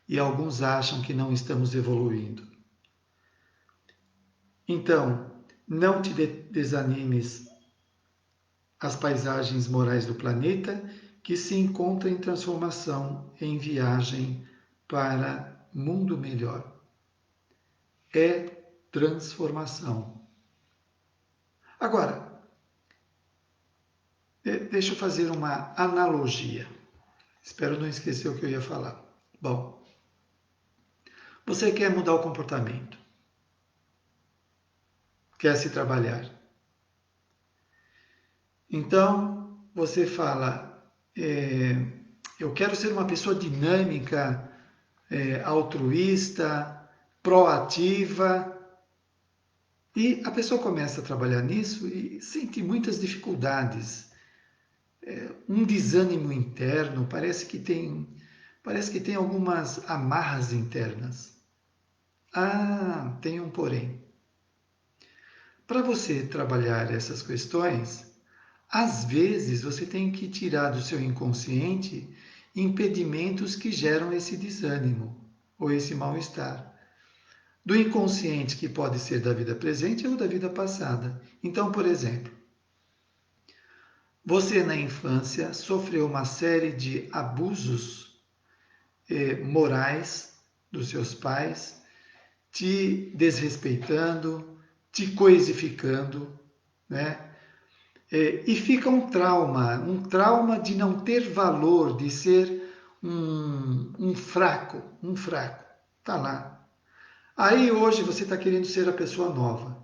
e alguns acham que não estamos evoluindo. Então, não te desanimes as paisagens morais do planeta, que se encontra em transformação, em viagem para mundo melhor. É transformação. Agora, deixa eu fazer uma analogia. Espero não esquecer o que eu ia falar. Bom, você quer mudar o comportamento, quer se trabalhar. Então, você fala, eu quero ser uma pessoa dinâmica, altruísta, proativa. E a pessoa começa a trabalhar nisso e sente muitas dificuldades, um desânimo interno, parece que tem algumas amarras internas. Ah, tem um porém. Para você trabalhar essas questões, às vezes você tem que tirar do seu inconsciente impedimentos que geram esse desânimo ou esse mal-estar. Do inconsciente, que pode ser da vida presente ou da vida passada. Então, por exemplo, você na infância sofreu uma série de abusos morais dos seus pais, te desrespeitando, te coisificando, né? E fica um trauma de não ter valor, de ser um fraco, tá lá. Aí hoje você está querendo ser a pessoa nova.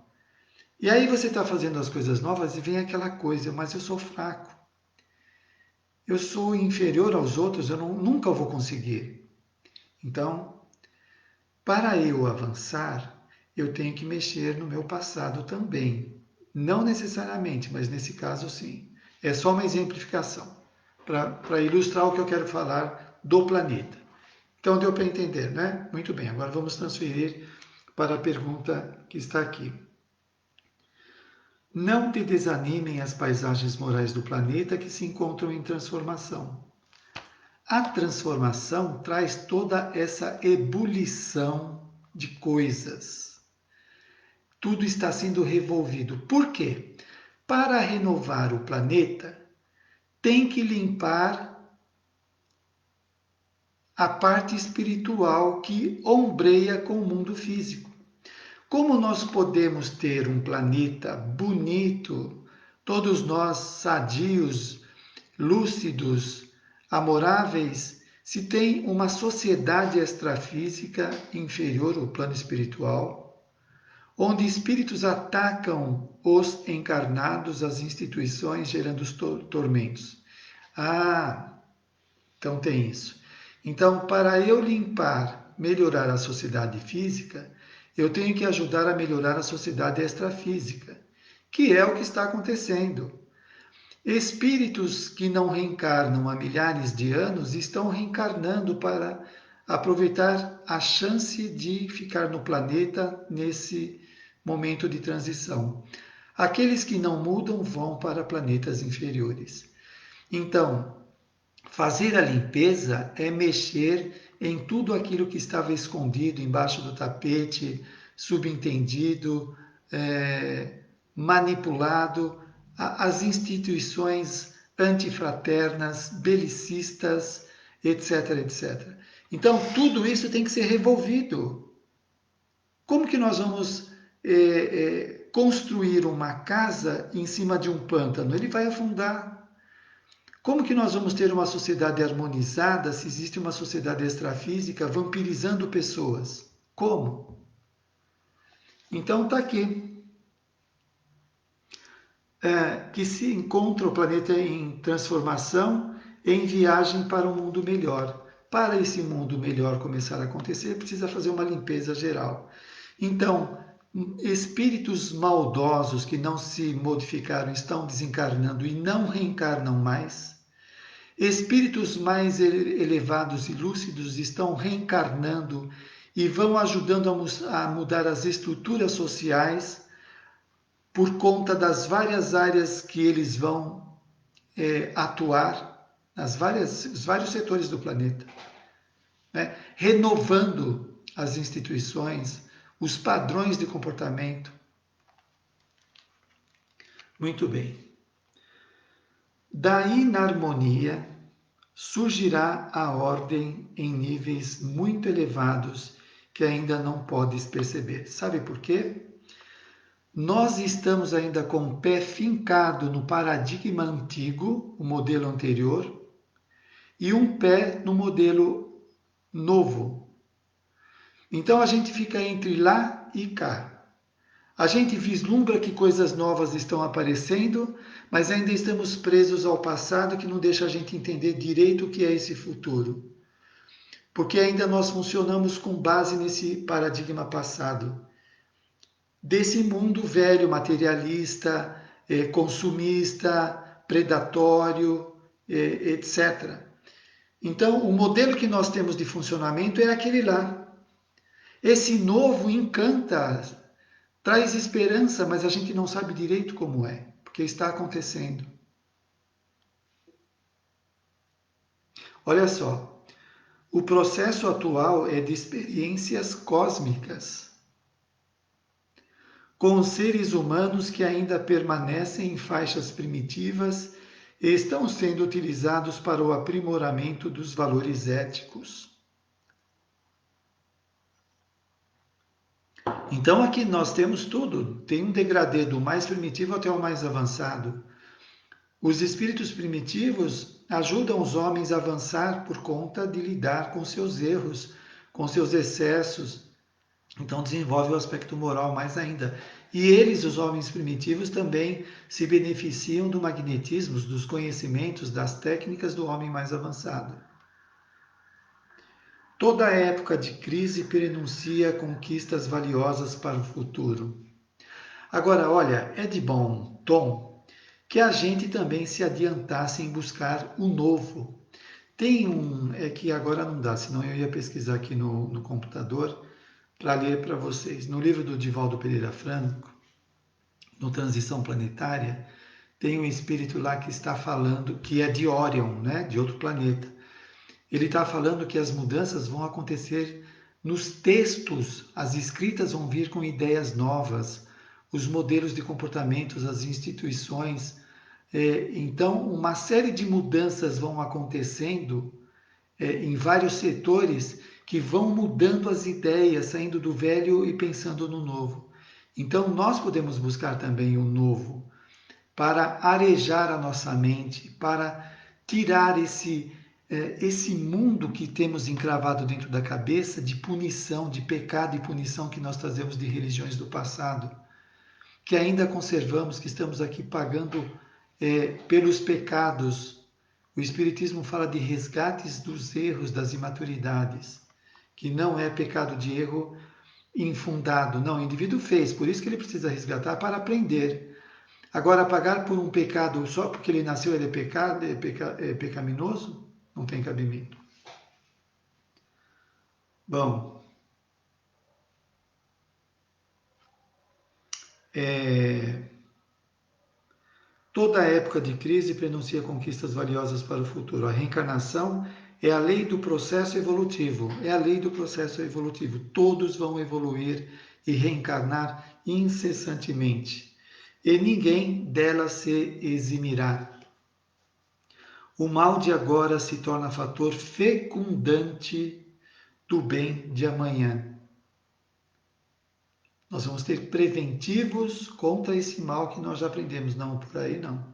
E aí você está fazendo as coisas novas e vem aquela coisa, mas eu sou fraco. Eu sou inferior aos outros, eu nunca vou conseguir. Então, para eu avançar, eu tenho que mexer no meu passado também. Não necessariamente, mas nesse caso sim. É só uma exemplificação para ilustrar o que eu quero falar do planeta. Então deu para entender, né? Muito bem, agora vamos transferir para a pergunta que está aqui. Não te desanimem as paisagens morais do planeta que se encontram em transformação. A transformação traz toda essa ebulição de coisas. Tudo está sendo revolvido. Por quê? Para renovar o planeta, tem que limpar a parte espiritual que ombreia com o mundo físico. Como nós podemos ter um planeta bonito, todos nós sadios, lúcidos, amoráveis, se tem uma sociedade extrafísica inferior ao plano espiritual? onde espíritos atacam os encarnados, as instituições, gerando os tormentos. Ah, então tem isso. Então, para eu limpar, melhorar a sociedade física, eu tenho que ajudar a melhorar a sociedade extrafísica, que é o que está acontecendo. Espíritos que não reencarnam há milhares de anos estão reencarnando para aproveitar a chance de ficar no planeta nesse momento de transição. Aqueles que não mudam vão para planetas inferiores. Então, fazer a limpeza é mexer em tudo aquilo que estava escondido embaixo do tapete, subentendido, manipulado, as instituições antifraternas, belicistas, etc, etc. Então, tudo isso tem que ser revolvido. Como que nós vamos construir uma casa em cima de um pântano? Ele vai afundar. Como que nós vamos ter uma sociedade harmonizada se existe uma sociedade extrafísica vampirizando pessoas? Como? Então está aqui. Que se encontra o planeta em transformação, em viagem para um mundo melhor. Para esse mundo melhor começar a acontecer, precisa fazer uma limpeza geral. Então, espíritos maldosos que não se modificaram estão desencarnando e não reencarnam mais. Espíritos mais elevados e lúcidos estão reencarnando e vão ajudando a mudar as estruturas sociais por conta das várias áreas que eles vão atuar, os vários setores do planeta, né? Renovando as instituições, os padrões de comportamento. Muito bem. Da inarmonia surgirá a ordem em níveis muito elevados que ainda não podes perceber. Sabe por quê? Nós estamos ainda com o pé fincado no paradigma antigo, o modelo anterior, e um pé no modelo novo. Então a gente fica entre lá e cá. A gente vislumbra que coisas novas estão aparecendo, mas ainda estamos presos ao passado que não deixa a gente entender direito o que é esse futuro. Porque ainda nós funcionamos com base nesse paradigma passado. Desse mundo velho, materialista, consumista, predatório, etc. Então, o modelo que nós temos de funcionamento é aquele lá. Esse novo encanta, traz esperança, mas a gente não sabe direito como é, porque está acontecendo. Olha só, o processo atual é de experiências cósmicas, com os seres humanos que ainda permanecem em faixas primitivas e estão sendo utilizados para o aprimoramento dos valores éticos. Então aqui nós temos tudo, tem um degradê do mais primitivo até o mais avançado. Os espíritos primitivos ajudam os homens a avançar por conta de lidar com seus erros, com seus excessos. Então desenvolve o aspecto moral mais ainda. E eles, os homens primitivos, também se beneficiam do magnetismo, dos conhecimentos, das técnicas do homem mais avançado. Toda época de crise prenuncia conquistas valiosas para o futuro. Agora, olha, é de bom tom que a gente também se adiantasse em buscar o novo. Tem é que agora não dá, senão eu ia pesquisar aqui no computador para ler para vocês. No livro do Divaldo Pereira Franco, no Transição Planetária, tem um espírito lá que está falando, que é de Órion, né, de outro planeta. Ele está falando que as mudanças vão acontecer nos textos, as escritas vão vir com ideias novas, os modelos de comportamentos, as instituições. Então, uma série de mudanças vão acontecendo em vários setores que vão mudando as ideias, saindo do velho e pensando no novo. Então, nós podemos buscar também o novo para arejar a nossa mente, para tirar esse mundo que temos encravado dentro da cabeça de punição, de pecado e punição que nós trazemos de religiões do passado, que ainda conservamos, que estamos aqui pagando pelos pecados. O Espiritismo fala de resgates dos erros, das imaturidades, que não é pecado de erro infundado. Não, o indivíduo fez, por isso que ele precisa resgatar para aprender. Agora, pagar por um pecado só porque ele nasceu, ele é pecaminoso, não tem cabimento. Bom, toda época de crise prenuncia conquistas valiosas para o futuro. A reencarnação é a lei do processo evolutivo. É a lei do processo evolutivo. Todos vão evoluir e reencarnar incessantemente. E ninguém dela se eximirá. O mal de agora se torna fator fecundante do bem de amanhã. Nós vamos ter preventivos contra esse mal que nós já aprendemos. Não, por aí não.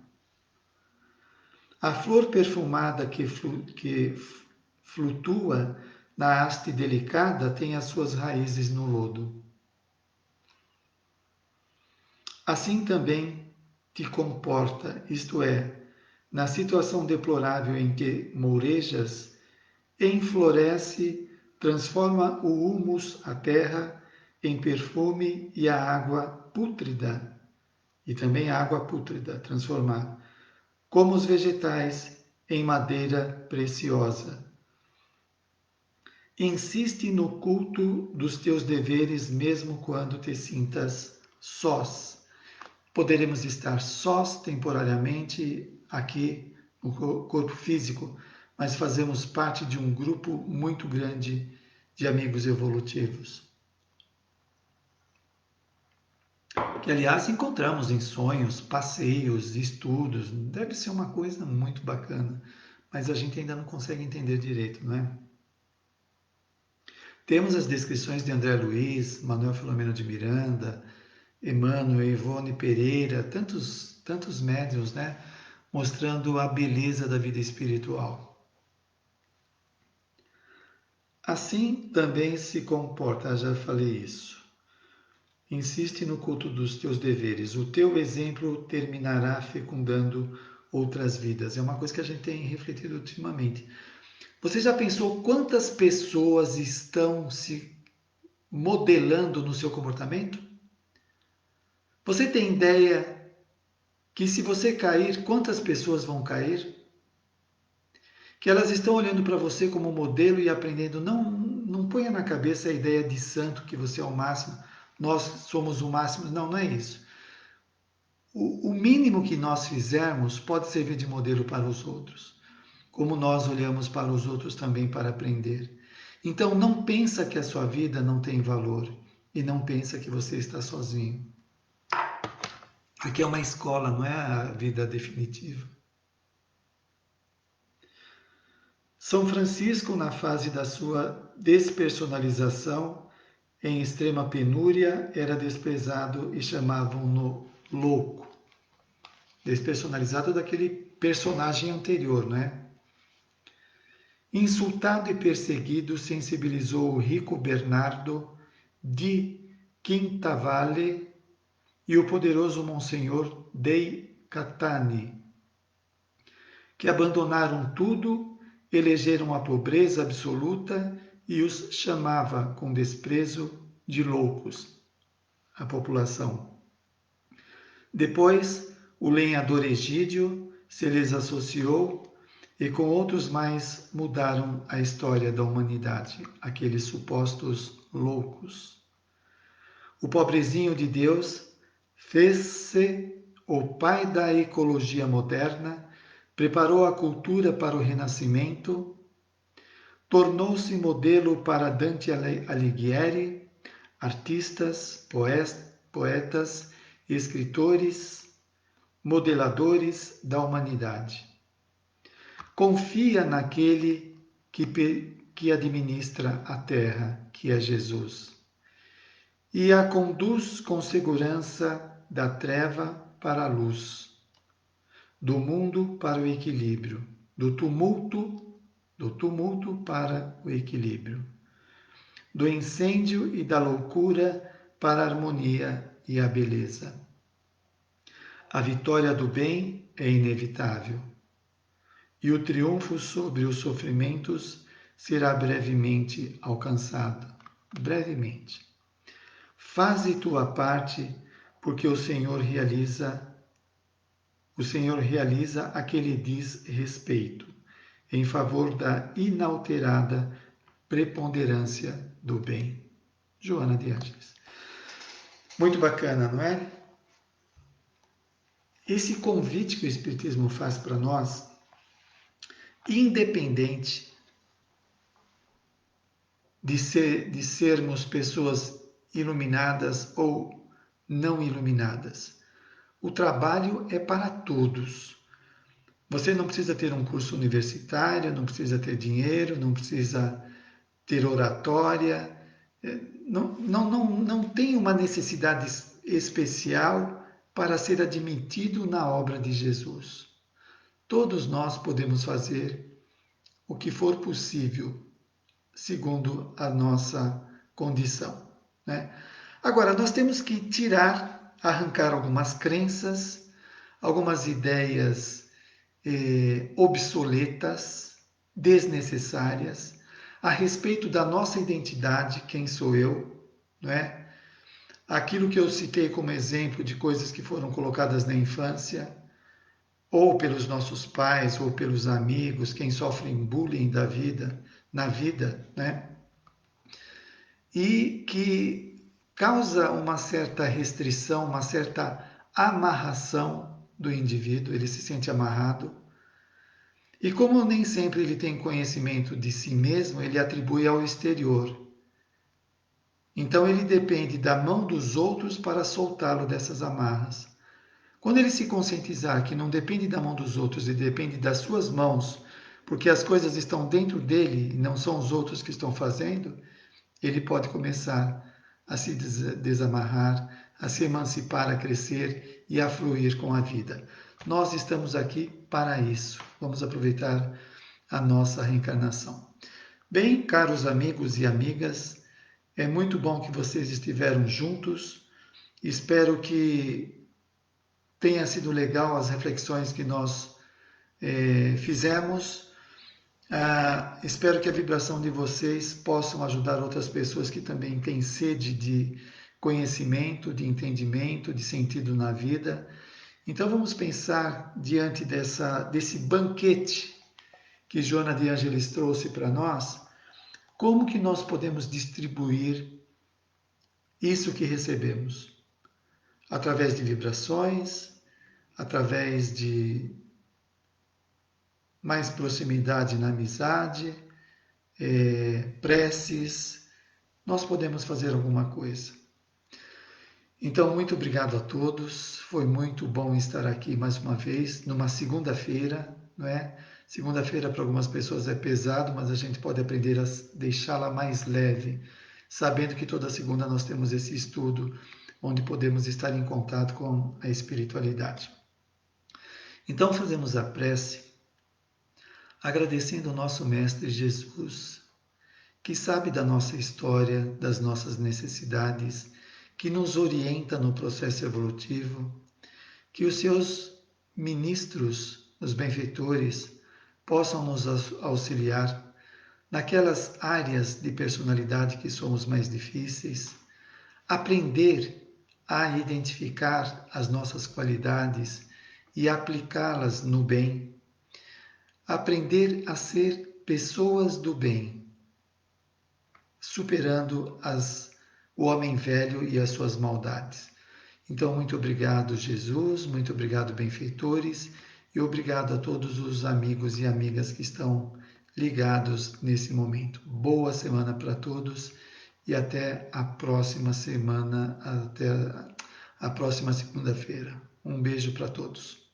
A flor perfumada que flutua na haste delicada tem as suas raízes no lodo. Assim também te comporta, isto é, na situação deplorável em que mourejas, enfloresce, transforma o humus, a terra, em perfume e a água pútrida, e também a água pútrida, transformar, como os vegetais, em madeira preciosa. Insiste no culto dos teus deveres, mesmo quando te sintas sós. Poderemos estar sós temporariamente aqui no corpo físico, mas fazemos parte de um grupo muito grande de amigos evolutivos. Que, aliás, encontramos em sonhos, passeios, estudos. Deve ser uma coisa muito bacana, mas a gente ainda não consegue entender direito, não é? Temos as descrições de André Luiz, Manuel Filomeno de Miranda, Emmanuel, Ivone Pereira, tantos médiuns, né? Mostrando a beleza da vida espiritual. Assim também se comporta, já falei isso. Insiste no culto dos teus deveres. O teu exemplo terminará fecundando outras vidas. É uma coisa que a gente tem refletido ultimamente. Você já pensou quantas pessoas estão se modelando no seu comportamento? Você tem ideia que se você cair, quantas pessoas vão cair? Que elas estão olhando para você como modelo e aprendendo. Não ponha na cabeça a ideia de santo, que você é o máximo, nós somos o máximo. Não, não é isso. O mínimo que nós fizermos pode servir de modelo para os outros, como nós olhamos para os outros também para aprender. Então não pensa que a sua vida não tem valor e não pensa que você está sozinho. Aqui é uma escola, não é a vida definitiva. São Francisco, na fase da sua despersonalização, em extrema penúria, era desprezado e chamavam-no louco. Despersonalizado daquele personagem anterior, né? Insultado e perseguido, sensibilizou o rico Bernardo de Quintavalle e o poderoso Monsenhor Dei Catani, que abandonaram tudo, elegeram a pobreza absoluta e os chamava com desprezo de loucos, a população. Depois, o lenhador Egídio se lhes associou e com outros mais mudaram a história da humanidade, aqueles supostos loucos. O pobrezinho de Deus fez-se o pai da ecologia moderna, preparou a cultura para o renascimento, tornou-se modelo para Dante Alighieri, artistas, poetas, escritores, modeladores da humanidade. Confia naquele que administra a terra, que é Jesus, e a conduz com segurança da treva para a luz, do mundo para o equilíbrio, do tumulto do tumulto para o equilíbrio, do incêndio e da loucura para a harmonia e a beleza. A vitória do bem é inevitável, e o triunfo sobre os sofrimentos será brevemente alcançado. Brevemente. Faze tua parte, porque o Senhor realiza a que lhe diz respeito, em favor da inalterada preponderância do bem. Joana de Ângeles. Muito bacana, não é? Esse convite que o Espiritismo faz para nós, independente de sermos pessoas iluminadas ou não iluminadas. O trabalho é para todos. Você não precisa ter um curso universitário, não precisa ter dinheiro, não precisa ter oratória, não tem uma necessidade especial para ser admitido na obra de Jesus. Todos nós podemos fazer o que for possível, segundo a nossa condição, né? Agora, nós temos que arrancar algumas crenças, algumas ideias obsoletas, desnecessárias, a respeito da nossa identidade, quem sou eu, não é? Aquilo que eu citei como exemplo de coisas que foram colocadas na infância, ou pelos nossos pais, ou pelos amigos, quem sofre bullying na vida, né? E que causa uma certa restrição, uma certa amarração do indivíduo, ele se sente amarrado. E como nem sempre ele tem conhecimento de si mesmo, ele atribui ao exterior. Então ele depende da mão dos outros para soltá-lo dessas amarras. Quando ele se conscientizar que não depende da mão dos outros e depende das suas mãos, porque as coisas estão dentro dele e não são os outros que estão fazendo, ele pode começar a se desamarrar, a se emancipar, a crescer e a fluir com a vida. Nós estamos aqui para isso. Vamos aproveitar a nossa reencarnação. Bem, caros amigos e amigas, é muito bom que vocês estiveram juntos. Espero que tenha sido legal as reflexões que nós fizemos. Espero que a vibração de vocês possam ajudar outras pessoas que também têm sede de conhecimento, de entendimento, de sentido na vida. Então vamos pensar diante desse banquete que Joana de Ângeles trouxe para nós, como que nós podemos distribuir isso que recebemos? Através de vibrações, através de mais proximidade na amizade, preces, nós podemos fazer alguma coisa. Então, muito obrigado a todos. Foi muito bom estar aqui mais uma vez, numa segunda-feira, não é? Segunda-feira para algumas pessoas é pesado, mas a gente pode aprender a deixá-la mais leve, sabendo que toda segunda nós temos esse estudo onde podemos estar em contato com a espiritualidade. Então, fazemos a prece, agradecendo ao nosso Mestre Jesus, que sabe da nossa história, das nossas necessidades, que nos orienta no processo evolutivo, que os seus ministros, os benfeitores, possam nos auxiliar naquelas áreas de personalidade que somos mais difíceis, aprender a identificar as nossas qualidades e aplicá-las no bem, aprender a ser pessoas do bem, superando o homem velho e as suas maldades. Então, muito obrigado, Jesus, muito obrigado, benfeitores, e obrigado a todos os amigos e amigas que estão ligados nesse momento. Boa semana para todos e até a próxima semana, até a próxima segunda-feira. Um beijo para todos.